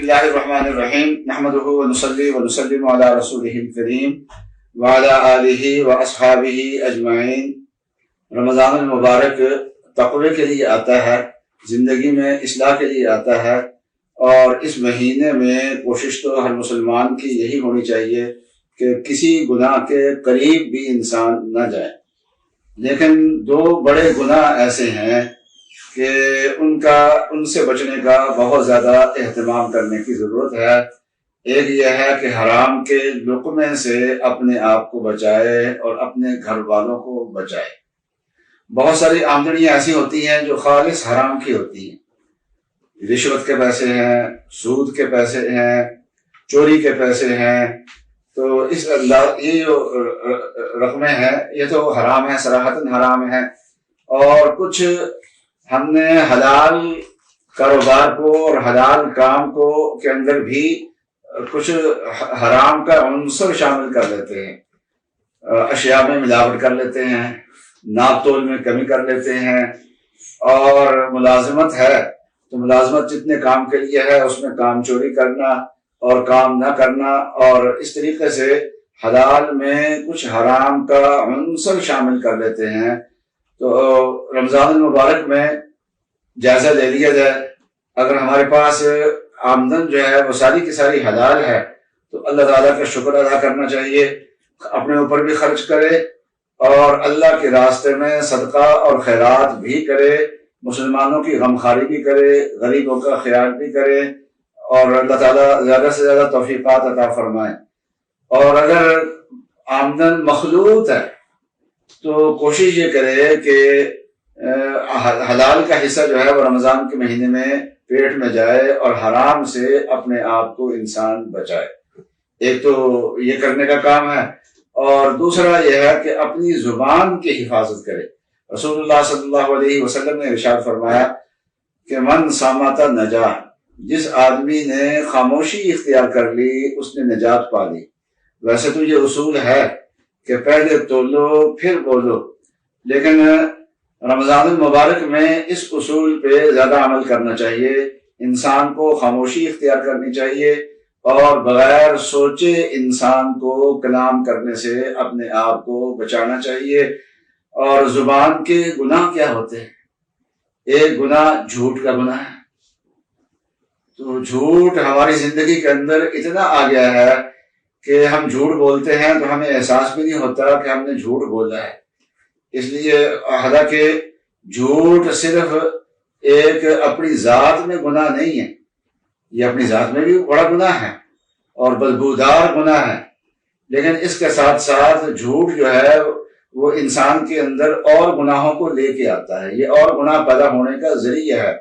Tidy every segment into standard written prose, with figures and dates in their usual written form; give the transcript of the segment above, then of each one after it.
اللہ الرحمن الرحیم نحمدہ ونصلی ونسلم علی رسولہ الکریم وعلی آلہ واصحابہ اجمعین۔ رمضان المبارک تقوی کے لیے آتا ہے، زندگی میں اصلاح کے لیے آتا ہے، اور اس مہینے میں کوشش تو ہر مسلمان کی یہی ہونی چاہیے کہ کسی گناہ کے قریب بھی انسان نہ جائے۔ لیکن دو بڑے گناہ ایسے ہیں کہ ان سے بچنے کا بہت زیادہ اہتمام کرنے کی ضرورت ہے۔ ایک یہ ہے کہ حرام کے لقمے سے اپنے آپ کو بچائے اور اپنے گھر والوں کو بچائے۔ بہت ساری آمدنیاں ایسی ہوتی ہیں جو خالص حرام کی ہوتی ہیں، رشوت کے پیسے ہیں، سود کے پیسے ہیں، چوری کے پیسے ہیں، تو یہ جو رقمیں ہیں یہ تو حرام ہے، صراحتاً حرام ہے۔ اور کچھ ہم نے حلال کاروبار کو اور حلال کام کو کے اندر بھی کچھ حرام کا عنصر شامل کر لیتے ہیں، اشیاء میں ملاوٹ کر لیتے ہیں، ناپ تول میں کمی کر لیتے ہیں، اور ملازمت ہے تو ملازمت جتنے کام کے لیے ہے اس میں کام چوری کرنا اور کام نہ کرنا، اور اس طریقے سے حلال میں کچھ حرام کا عنصر شامل کر لیتے ہیں۔ تو رمضان المبارک میں جائزہ لے لیا جائے، اگر ہمارے پاس آمدن جو ہے وہ ساری کی ساری حلال ہے تو اللہ تعالیٰ کا شکر ادا کرنا چاہیے، اپنے اوپر بھی خرچ کرے اور اللہ کے راستے میں صدقہ اور خیرات بھی کرے، مسلمانوں کی غمخواری بھی کرے، غریبوں کا خیال بھی کرے، اور اللہ تعالیٰ زیادہ سے زیادہ توفیقات عطا فرمائے۔ اور اگر آمدن مخلوط ہے تو کوشش یہ کرے کہ حلال کا حصہ جو ہے وہ رمضان کے مہینے میں پیٹ میں جائے اور حرام سے اپنے آپ کو انسان بچائے۔ ایک تو یہ کرنے کا کام ہے، اور دوسرا یہ ہے کہ اپنی زبان کی حفاظت کرے۔ رسول اللہ صلی اللہ علیہ وسلم نے ارشاد فرمایا کہ من صامت نجا، جس آدمی نے خاموشی اختیار کر لی اس نے نجات پا لی۔ ویسے تو یہ اصول ہے کہ پہلے تولو پھر بولو، لیکن رمضان المبارک میں اس اصول پہ زیادہ عمل کرنا چاہیے۔ انسان کو خاموشی اختیار کرنی چاہیے اور بغیر سوچے انسان کو کلام کرنے سے اپنے آپ کو بچانا چاہیے۔ اور زبان کے گناہ کیا ہوتے ہیں؟ ایک گناہ جھوٹ کا گناہ ہے۔ تو جھوٹ ہماری زندگی کے اندر اتنا آ گیا ہے کہ ہم جھوٹ بولتے ہیں تو ہمیں احساس بھی نہیں ہوتا کہ ہم نے جھوٹ بولا ہے۔ اس لیے حالانکہ جھوٹ صرف ایک اپنی ذات میں گناہ نہیں ہے، یہ اپنی ذات میں بھی بڑا گناہ ہے اور بدبودار گناہ ہے، لیکن اس کے ساتھ ساتھ جھوٹ جو ہے وہ انسان کے اندر اور گناہوں کو لے کے آتا ہے، یہ اور گناہ پیدا ہونے کا ذریعہ ہے۔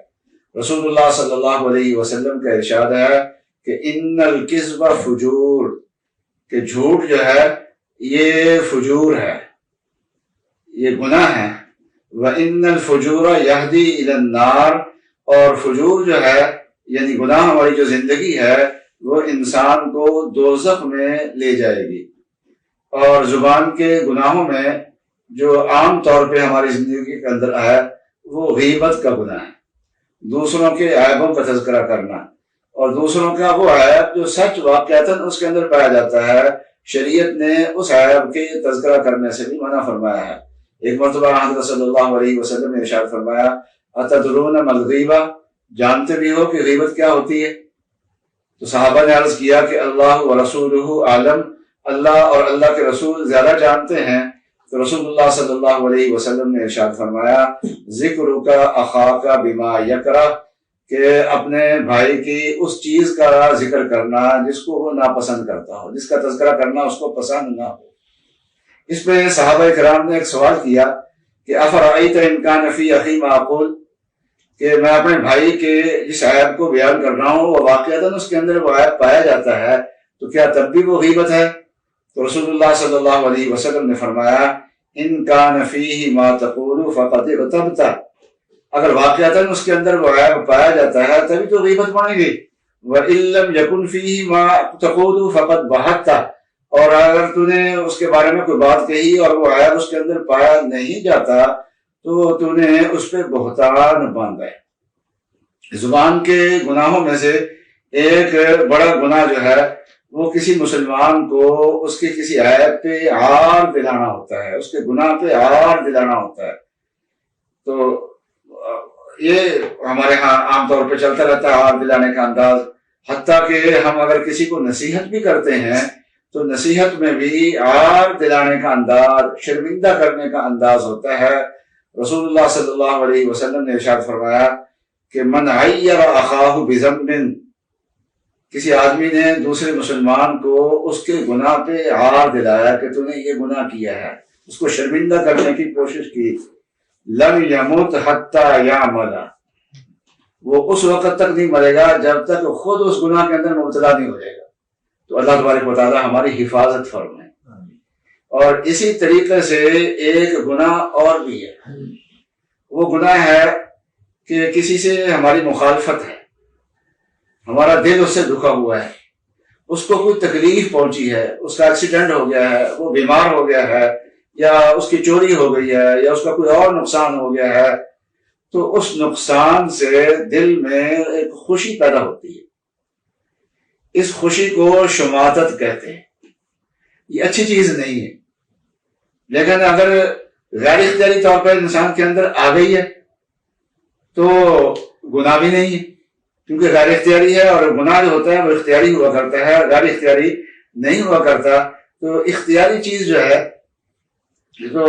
رسول اللہ صلی اللہ علیہ وسلم کا ارشاد ہے کہ ان الکذب فجور، کہ جھوٹ جو ہے یہ فجور ہے، یہ گناہ ہے۔ وَإِنَّ الْفُجُورَ يَهْدِي إِلَى النَّارِ، اور فجور جو ہے یعنی گناہ ہماری جو زندگی ہے وہ انسان کو دوزخ میں لے جائے گی۔ اور زبان کے گناہوں میں جو عام طور پہ ہماری زندگی کے اندر ہے وہ غیبت کا گناہ ہے، دوسروں کے عیبوں کا تذکرہ کرنا، اور دوسروں کا وہ عیب جو سچ واقعتاً اس کے اندر پایا جاتا ہے، شریعت نے اس عیب کے تذکرہ کرنے سے بھی منع فرمایا ہے۔ ایک مرتبہ حضرت صلی اللہ علیہ وسلم نے ارشاد فرمایا اتدرون ما الغیبہ، جانتے بھی ہو کہ غیبت کیا ہوتی ہے؟ تو صحابہ نے عرض کیا کہ اللہ ورسولہ عالم، اللہ اور اللہ کے رسول زیادہ جانتے ہیں۔ تو رسول اللہ صلی اللہ علیہ وسلم نے ارشاد فرمایا ذکرک اخاک بما یکرہ، کہ اپنے بھائی کی اس چیز کا ذکر کرنا جس کو وہ ناپسند کرتا ہو، جس کا تذکرہ کرنا اس کو پسند نہ ہو۔ اس پہ صحابہ کرام نے ایک سوال کیا کہ افرأیت ان کان فی اخی ما اقول، کہ میں اپنے بھائی کے جس عیب کو بیان کر رہا ہوں وہ واقعتاً اس کے اندر وہ عیب پایا جاتا ہے تو کیا تب بھی وہ غیبت ہے؟ تو رسول اللہ صلی اللہ علیہ وسلم نے فرمایا ان کان فیہ ما تقول فقد اغتبت، اگر واقعتاً اس کے اندر وہ عیب پایا جاتا ہے تبھی تو غیبت بنے گی۔ وَإِن لَّمْ يَكُنْ فِيهِ مَا تَقُولُ فَقَدْ بَهَتَّ، اور اگر تو نے اس کے بارے میں کوئی بات کہی اور وہ عیب اس کے اندر پایا نہیں جاتا تو تو نے اس پہ بہتان باندھا ہے۔ زبان کے گناہوں میں سے ایک بڑا گناہ جو ہے وہ کسی مسلمان کو اس کے کسی عیب پہ عار دلانا ہوتا ہے، اس کے گناہ پہ عار دلانا ہوتا ہے۔ تو یہ ہمارے ہاں عام طور پہ چلتا رہتا ہے عار دلانے کا انداز، حتیٰ کہ ہم اگر کسی کو نصیحت بھی کرتے ہیں تو نصیحت میں بھی عار دلانے کا انداز، شرمندہ کرنے کا انداز ہوتا ہے۔ رسول اللہ صلی اللہ علیہ وسلم نے ارشاد فرمایا کہ من عیر اخاہ بذنب، کسی آدمی نے دوسرے مسلمان کو اس کے گناہ پہ عار دلایا کہ تو نے یہ گناہ کیا ہے، اس کو شرمندہ کرنے کی کوشش کی، لم یمت حتی یعمل، وہ اس وقت تک نہیں مرے گا جب تک خود اس گناہ کے اندر مبتلا نہیں ہو جائے گا۔ تو اللہ تبارک و تعالیٰ ہماری حفاظت فرمائے۔ اور اسی طریقے سے ایک گناہ اور بھی ہے، وہ گناہ ہے کہ کسی سے ہماری مخالفت ہے، ہمارا دل اس سے دکھا ہوا ہے، اس کو کوئی تکلیف پہنچی ہے، اس کا ایکسیڈنٹ ہو گیا ہے، وہ بیمار ہو گیا ہے، یا اس کی چوری ہو گئی ہے، یا اس کا کوئی اور نقصان ہو گیا ہے، تو اس نقصان سے دل میں ایک خوشی پیدا ہوتی ہے۔ اس خوشی کو شماتت کہتے ہیں۔ یہ اچھی چیز نہیں ہے، لیکن اگر غیر اختیاری طور پر انسان کے اندر آ گئی ہے تو گناہ بھی نہیں ہے، کیونکہ غیر اختیاری ہے، اور گناہ جو ہوتا ہے وہ اختیاری ہوا کرتا ہے، غیر اختیاری نہیں ہوا کرتا۔ تو اختیاری چیز جو ہے تو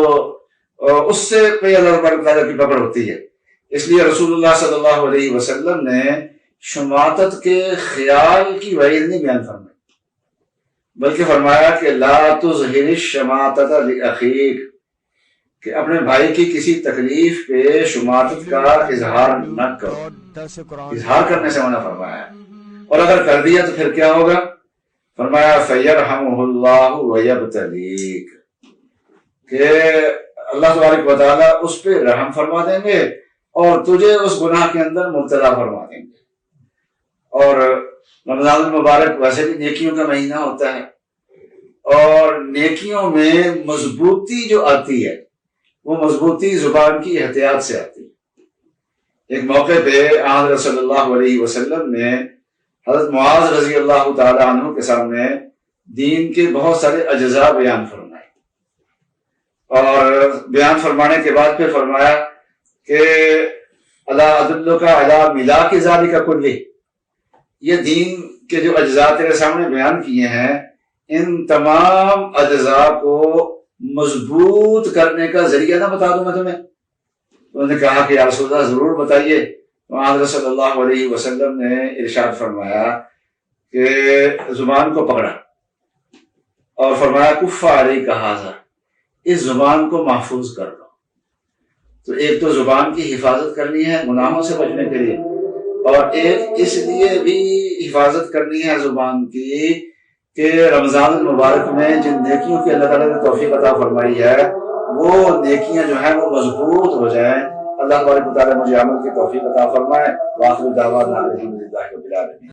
اس سے پہ اللہ تعالیٰ کی پکڑ ہوتی ہے۔ اس لیے رسول اللہ صلی اللہ علیہ وسلم نے شماتت کے خیال کی وعید نہیں بیان فرمائی، بلکہ فرمایا کہ لا تظہر الشماتۃ لاخیک، کہ اپنے بھائی کی کسی تکلیف پہ شماتت کا اظہار نہ کرو، اظہار کرنے سے منع فرمایا۔ اور اگر کر دیا تو پھر کیا ہوگا؟ فرمایا فیرحمہ اللہ ویبتلیک، کہ اللہ تبارک و تعالیٰ اس پہ رحم فرما دیں گے اور تجھے اس گناہ کے اندر مبتلا فرما دیں گے۔ اور رمضان المبارک ویسے بھی نیکیوں کا مہینہ ہوتا ہے، اور نیکیوں میں مضبوطی جو آتی ہے وہ مضبوطی زبان کی احتیاط سے آتی ہے۔ ایک موقع پہ حضرت صلی اللہ علیہ وسلم نے حضرت معاذ رضی اللہ تعالی عنہ کے سامنے دین کے بہت سارے اجزاء بیان فرمائے، اور بیان فرمانے کے بعد پھر فرمایا کہ الا ادلک علی ملاک ذالک کلہ، یہ دین کے جو اجزاء تیرے سامنے بیان کیے ہیں ان تمام اجزاء کو مضبوط کرنے کا ذریعہ نہ بتا دوں میں تمہیں؟ انہوں نے کہا کہ یا رسول اللہ ضرور بتائیے۔ تو حضرت صلی اللہ علیہ وسلم نے ارشاد فرمایا کہ زبان کو پکڑا اور فرمایا کف علیک ھذا، اس زبان کو محفوظ کر لو۔ تو ایک تو زبان کی حفاظت کرنی ہے گناہوں سے بچنے کے لیے، اور ایک اس لیے بھی حفاظت کرنی ہے زبان کی کہ رمضان المبارک میں جن نیکیوں کی اللہ تعالیٰ نے توفیق عطا فرمائی ہے وہ نیکیاں جو ہیں وہ مضبوط ہو جائیں۔ اللہ تبارک و تعالیٰ مجھے عمل کی توفیق عطا فرمائے۔ وآخر دعوانا الحمدللہ رب العالمین۔